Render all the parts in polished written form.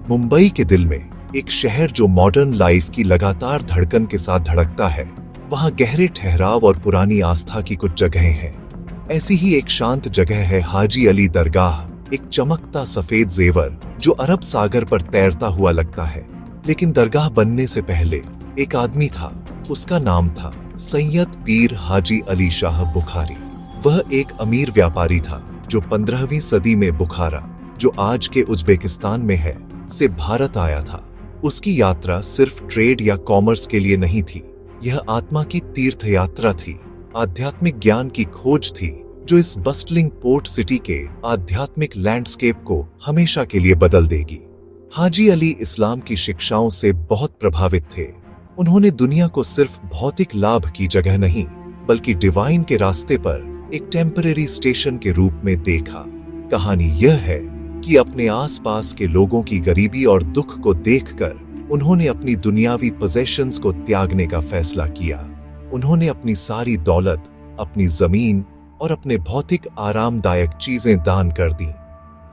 मुंबई के दिल में, एक शहर जो मॉडर्न लाइफ की लगातार धड़कन के साथ धड़कता है, वहाँ गहरे ठहराव और पुरानी आस्था की कुछ जगहें हैं। ऐसी ही एक शांत जगह है हाजी अली दरगाह, एक चमकता सफेद जेवर जो अरब सागर पर तैरता हुआ लगता है। लेकिन दरगाह बनने से पहले एक आदमी था। उसका नाम था सैयद पीर हाजी अली शाह बुखारी। वह एक अमीर व्यापारी था जो 15वीं सदी में बुखारा, जो आज के उज्बेकिस्तान में है, से भारत आया था। उसकी यात्रा सिर्फ ट्रेड या कॉमर्स के लिए नहीं थी, यह आत्मा की तीर्थ यात्रा थी, आध्यात्मिक ज्ञान की खोज थी जो इस बस्टलिंग पोर्ट सिटी के आध्यात्मिक लैंडस्केप को हमेशा के लिए बदल देगी। हाजी अली इस्लाम की शिक्षाओं से बहुत प्रभावित थे। उन्होंने दुनिया को सिर्फ भौतिक लाभ की जगह नहीं, बल्कि डिवाइन के रास्ते पर एक टेम्परेरी स्टेशन के रूप में देखा। कहानी यह है कि अपने आसपास के लोगों की गरीबी और दुख को देखकर उन्होंने अपनी दुनियावी पोजेशंस को त्यागने का फैसला किया। उन्होंने अपनी सारी दौलत, अपनी जमीन और अपने भौतिक आरामदायक चीजें दान कर दी।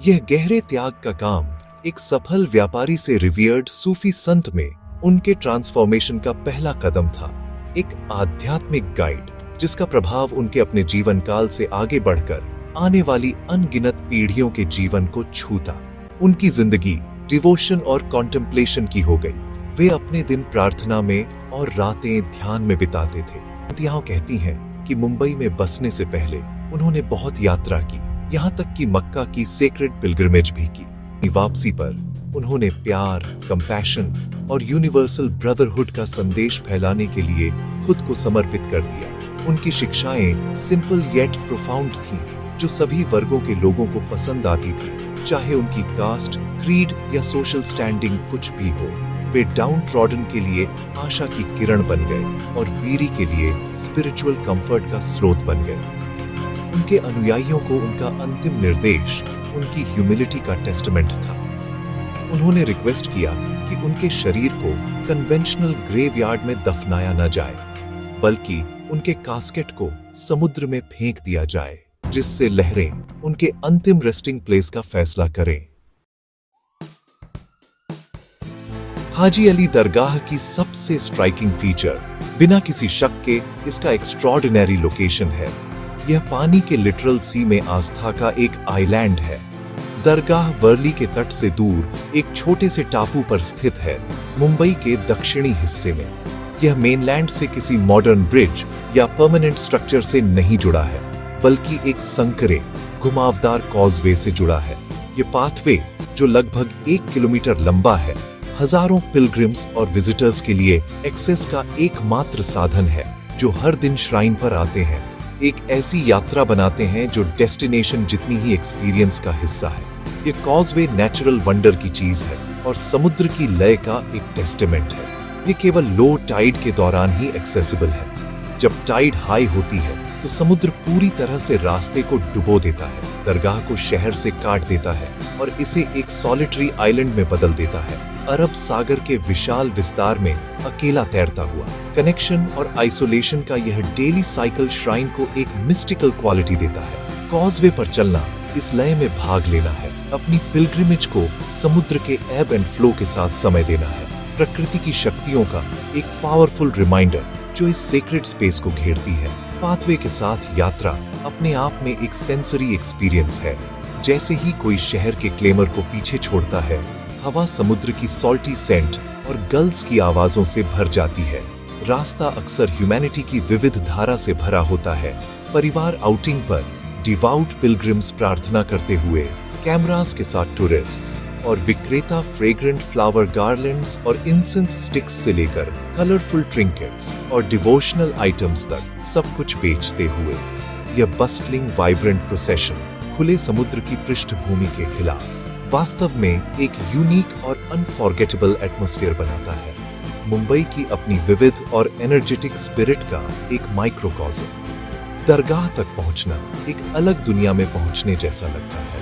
यह गहरे त्याग का काम एक सफल व्यापारी से रिवियर्ड सूफी संत में उनके ट्रांसफॉर्मेशन का पहला कदम था। एक आध्यात्मिक गाइड जिसका प्रभाव उनके अपने जीवन काल से आगे बढ़कर आने वाली अनगिनत पीढ़ियों के जीवन को छूता। उनकी जिंदगी डिवोशन और कॉन्टेम्पलेशन की हो गई। वे अपने दिन प्रार्थना में और रातें ध्यान में बिताते थे। यहाँ कहती हैं कि मुंबई में बसने से पहले उन्होंने बहुत यात्रा की, यहाँ तक कि मक्का की सेक्रेड पिलग्रिमेज भी की। वापसी पर उन्होंने प्यार, कंपैशन और यूनिवर्सल ब्रदरहुड का संदेश फैलाने के लिए खुद को समर्पित कर दिया। उनकी शिक्षाएं सिंपल येट प्रोफाउंड थीं, जो सभी वर्गों के लोगों को पसंद आती थी, चाहे उनकी कास्ट, क्रीड या सोशल स्टैंडिंग कुछ भी हो। वे डाउन ट्रॉडन के लिए आशा की किरण बन गए और वीरी के लिए स्पिरिचुअल कंफर्ट का स्रोत बन गए। उनके अनुयायियों को उनका अंतिम निर्देश उनकी ह्यूमिलिटी का टेस्टमेंट था। उन्होंने रिक्वेस्ट किया कि उनके शरीर को कन्वेंशनल ग्रेवयार्ड में दफनाया न जाए, बल्कि उनके कास्केट को समुद्र में फेंक दिया जाए, जिससे लहरें उनके अंतिम रेस्टिंग प्लेस का फैसला करें। हाजी अली दरगाह की सबसे स्ट्राइकिंग फीचर, बिना किसी शक के, इसका एक्स्ट्रॉर्डिनरी लोकेशन है। यह पानी के लिटरल सी में आस्था का एक आइलैंड है। दरगाह वर्ली के तट से दूर एक छोटे से टापू पर स्थित है, मुंबई के दक्षिणी हिस्से में। यह मेनलैंड से किसी मॉडर्न ब्रिज या परमानेंट स्ट्रक्चर से नहीं जुड़ा है, बल्कि एक संकरे, घुमावदार कॉजवे से जुड़ा है। ये पाथवे, जो लगभग 1 किलोमीटर लंबा है, हजारों पिलग्रिम्स और विजिटर्स के लिए एक्सेस का एकमात्र साधन है, जो हर दिन श्राइन पर आते हैं। एक ऐसी यात्रा बनाते हैं जो डेस्टिनेशन जितनी ही एक्सपीरियंस का हिस्सा है। ये कॉजवे नेचुरल वंडर की चीज है और समुद्र की लय का एक टेस्टामेंट है। ये केवल लो टाइड के दौरान ही एक्सेसिबल है। जब टाइड हाई होती है तो समुद्र पूरी तरह से रास्ते को डुबो देता है, दरगाह को शहर से काट देता है और इसे एक सॉलिटरी आइलैंड में बदल देता है, अरब सागर के विशाल विस्तार में अकेला तैरता हुआ। कनेक्शन और आइसोलेशन का यह डेली साइकिल श्राइन को एक मिस्टिकल क्वालिटी देता है। कॉजवे पर चलना, इस लय में भाग लेना है, अपनी पिलग्रिमेज को समुद्र के एब एंड फ्लो के साथ समय देना है। प्रकृति की शक्तियों का एक पावरफुल रिमाइंडर जो इस सेक्रेड स्पेस को घेरती है। पाथवे के साथ यात्रा अपने आप में एक सेंसरी एक्सपीरियंस है। जैसे ही कोई शहर के क्लेमर को पीछे छोड़ता है, हवा समुद्र की सॉल्टी सेंट और गल्स की आवाजों से भर जाती है। रास्ता अक्सर ह्यूमैनिटी की विविध धारा से भरा होता है। परिवार आउटिंग पर डिवाउट पिलग्रिम्स प्रार्थना करते हुए, कैमरास के साथ टूरिस्ट्स और विक्रेता फ्रेग्रेंट फ्लावर गार्लैंड्स और इंसेंस स्टिक्स से लेकर कलरफुल ट्रिंकेट्स और डिवोशनल आइटम्स तक सब कुछ बेचते हुए, यह बस्टलिंग वाइब्रेंट प्रोसेशन खुले समुद्र की पृष्ठभूमि के खिलाफ वास्तव में एक यूनिक और अनफॉरगेटेबल एटमॉस्फेयर बनाता है। मुंबई की अपनी विविध और एनर्जेटिक स्पिरिट का एक माइक्रोकॉस्म। दरगाह तक पहुंचना एक अलग दुनिया में पहुंचने जैसा लगता है।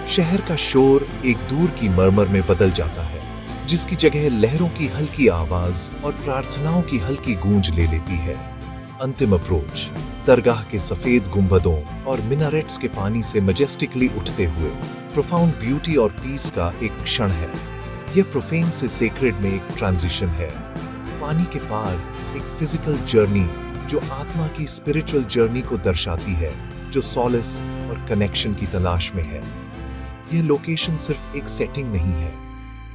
शहर का शोर एक दूर की मरमर में बदल जाता है, जिसकी जगह लहरों की हल्की आवाज और प्रार्थनाओं की हल्की गूंज ले लेती है। अंतिम अप्रोच, दरगाह के सफेद गुंबदों और मिनारेट्स के पानी से मजेस्टिकली उठते हुए प्रोफाउंड ब्यूटी और पीस का एक क्षण है। यह प्रोफेन से सेक्रेड में एक ट्रांजिशन है, पानी के पार एक फिजिकल जर्नी जो आत्मा की स्पिरिचुअल जर्नी को दर्शाती है, जो सॉलिस और कनेक्शन की तलाश में है। यह लोकेशन सिर्फ एक सेटिंग नहीं है,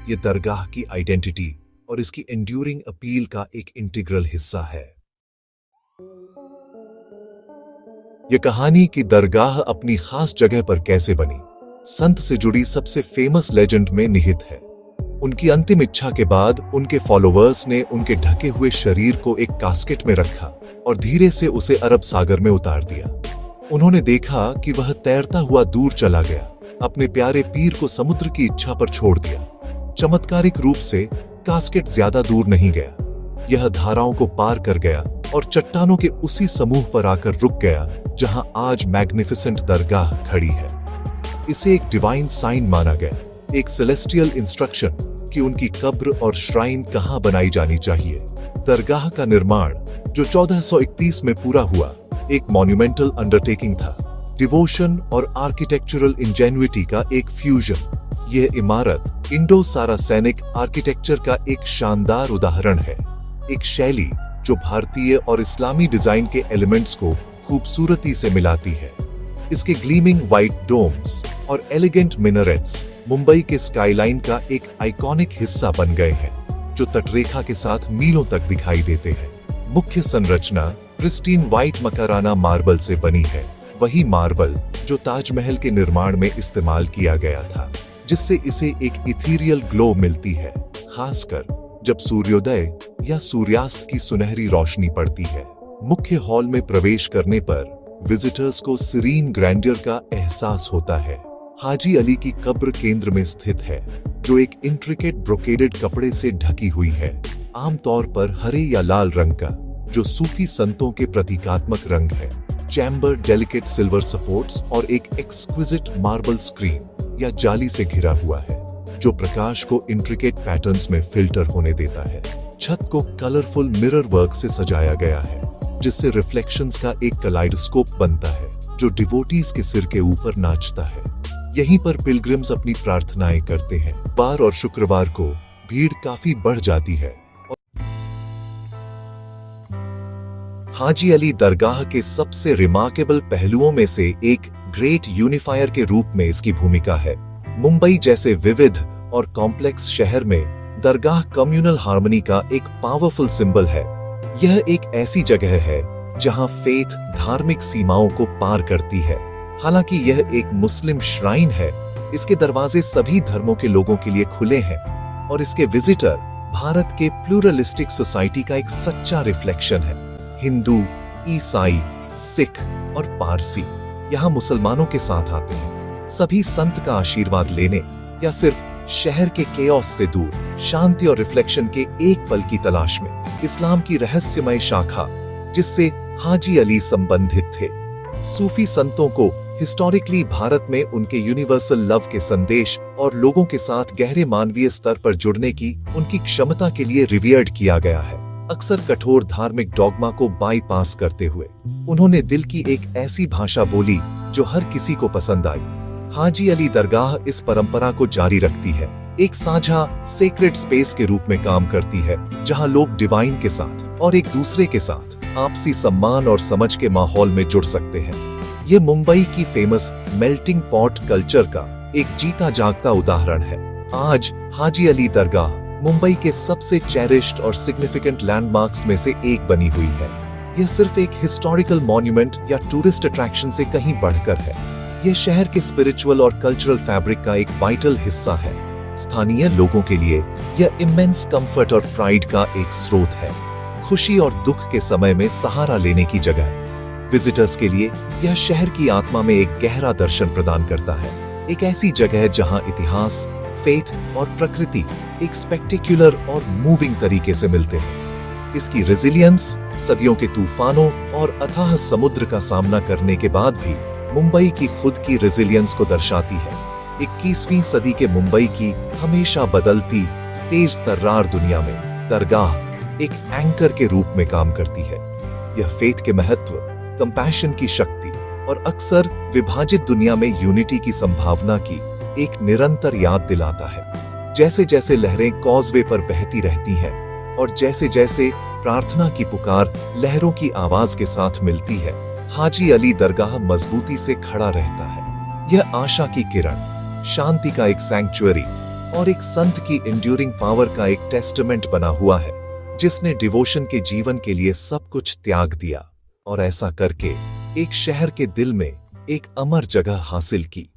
यह दरगाह की आइडेंटिटी और इसकी एंड्यूरिंग अपील का एक इंटीग्रल हिस्सा है। यह कहानी की दरगाह अपनी खास जगह पर कैसे बनी, संत से जुड़ी सबसे फेमस लेजेंड में निहित है। उनकी अंतिम इच्छा के बाद उनके फॉलोवर्स ने उनके ढके हुए शरीर को एक कास्केट में रखा और धीरे से उसे अरब सागर में उतार दिया। उन्होंने देखा कि वह तैरता हुआ दूर चला गया, अपने प्यारे पीर को समुद्र की इच्छा पर छोड़ दिया। चमत्कारिक रूप से कास्केट ज्यादा दूर नहीं गया, यह धाराओं को पार कर गया और चट्टानों के उसी समूह पर आकर रुक गया जहां आज मैग्निफिसेंट दरगाह खड़ी है। इसे एक डिवाइन साइन माना गया, एक सेलेस्टियल इंस्ट्रक्शन कि उनकी कब्र और श्राइन कहां बनाई जानी चाहिए। दरगाह का निर्माण जो 1431 में पूरा हुआ, एक मॉन्यूमेंटल अंडरटेकिंग था, डिवोशन और आर्किटेक्चरल इंजेन्युइटी का एक फ्यूजन। यह इमारत इंडो सारासेनिक आर्किटेक्चर का एक शानदार उदाहरण है, एक शैली जो भारतीय और इस्लामी डिजाइन के एलिमेंट्स को खूबसूरती से मिलाती है। इसके ग्लीमिंग व्हाइट डोम्स और एलिगेंट मिनरेट्स मुंबई के स्काईलाइन का एक आइकॉनिक हिस्सा बन गए हैं, जो तटरेखा के साथ मीलों तक दिखाई देते हैं। मुख्य संरचना प्रिस्टीन व्हाइट मकाराना मार्बल से बनी है, वही मार्बल जो ताजमहल के निर्माण में इस्तेमाल किया गया था, जिससे इसे एक इथीरियल ग्लो मिलती है, खासकर जब सूर्योदय या सूर्यास्त की सुनहरी रोशनी पड़ती है। मुख्य हॉल में प्रवेश करने पर विजिटर्स को सीरीन ग्रैंडियर का एहसास होता है। हाजी अली की कब्र केंद्र में स्थित है, जो एक इंट्रिकेट ब्रोकेडेड कपड़े से ढकी हुई है, आमतौर पर हरे या लाल रंग का, जो सूफी संतों के प्रतीकात्मक रंग है। चैम्बर डेलिकेट सिल्वर सपोर्ट्स और एक एक्सक्विजिट मार्बल स्क्रीन या जाली से घिरा हुआ है, जो प्रकाश को इंट्रिकेट पैटर्न्स में फिल्टर होने देता है। छत को कलरफुल मिरर वर्क से सजाया गया है, जिससे रिफ्लेक्शंस का एक कलाइडोस्कोप बनता है, जो डिवोटीज के सिर के ऊपर नाचता है। यहीं पर पिलग्रिम्स अपनी प्रार्थनाएं करते हैं। बार और शुक्रवार को भीड़ काफी बढ़ जाती है। हाजी अली दरगाह के सबसे रिमार्केबल पहलुओं में से एक ग्रेट यूनिफायर के रूप में इसकी भूमिका है। मुंबई जैसे विविध और कॉम्प्लेक्स शहर में दरगाह कम्युनल हार्मनी का एक पावरफुल सिंबल है। यह एक ऐसी जगह है जहां फेथ धार्मिक सीमाओं को पार करती है। हालांकि यह एक मुस्लिम श्राइन है, इसके दरवाजे सभी धर्मों के लोगों के लिए खुले हैं और इसके विजिटर भारत के प्लूरलिस्टिक सोसाइटी का एक सच्चा रिफ्लेक्शन है। हिंदू, ईसाई, सिख और पारसी यहाँ मुसलमानों के साथ आते हैं, सभी संत का आशीर्वाद लेने या सिर्फ शहर के केओस से दूर शांति और रिफ्लेक्शन के एक पल की तलाश में। इस्लाम की रहस्यमय शाखा जिससे हाजी अली संबंधित थे। सूफी संतों को हिस्टोरिकली भारत में उनके यूनिवर्सल लव के संदेश और लोगों के साथ गहरे मानवीय स्तर पर जुड़ने की उनकी क्षमता के लिए रिवियर्ड किया गया है। अक्सर कठोर धार्मिक डॉगमा को बाईपास करते हुए उन्होंने दिल की एक ऐसी भाषा बोली जो हर किसी को पसंद आई। हाजी अली दरगाह इस परंपरा को जारी रखती है, एक साझा सेक्रेड स्पेस के रूप में काम करती है, जहां लोग डिवाइन के साथ और एक दूसरे के साथ आपसी सम्मान और समझ के माहौल में जुड़ सकते हैं। ये मुंबई की फेमस मेल्टिंग पॉट कल्चर का एक जीता जागता उदाहरण है। आज हाजी अली दरगाह मुंबई के सबसे चेरिश्ड और सिग्निफिकेंट लैंडमार्क्स में से एक बनी हुई है। यह सिर्फ एक हिस्टोरिकल मॉन्यूमेंट या टूरिस्ट अट्रैक्शन से कहीं बढ़कर है। यह शहर के स्पिरिचुअल और कल्चरल फैब्रिक का एक वाइटल हिस्सा है। स्थानीय लोगों के लिए यह इमेंस कंफर्ट और प्राइड का एक स्रोत है, खुशी और दुख के समय में सहारा लेने की जगह। विजिटर्स के लिए यह शहर की आत्मा में एक गहरा दर्शन प्रदान करता है, एक ऐसी जगह जहां इतिहास, फेथ और प्रकृति एक स्पेक्टेक्युलर और मूविंग तरीके से मिलते हैं। इसकी रेजिलियंस सदियों के तूफानों और अथाह समुद्र का सामना करने के बाद भी मुंबई की खुद की रेजिलियंस को दर्शाती है। 21वीं सदी के मुंबई की हमेशा बदलती तेज तर्रार दुनिया में दरगाह एक एंकर के रूप में काम करती है। यह फेथ के महत्व, कंपैशन की शक्ति और अक्सर विभाजित दुनिया में यूनिटी की संभावना की एक निरंतर याद दिलाता है। जैसे जैसे लहरें कॉजवे पर बहती रहती हैं और जैसे जैसे प्रार्थना की पुकार लहरों की आवाज के साथ मिलती है, हाजी अली दरगाह मजबूती से खड़ा रहता है। यह आशा की किरण, शांति का एक सैंक्चुअरी और एक संत की इंड्यूरिंग पावर का एक टेस्टामेंट बना हुआ है, जिसने डिवोशन के जीवन के लिए सब कुछ त्याग दिया और ऐसा करके एक शहर के दिल में एक अमर जगह हासिल की।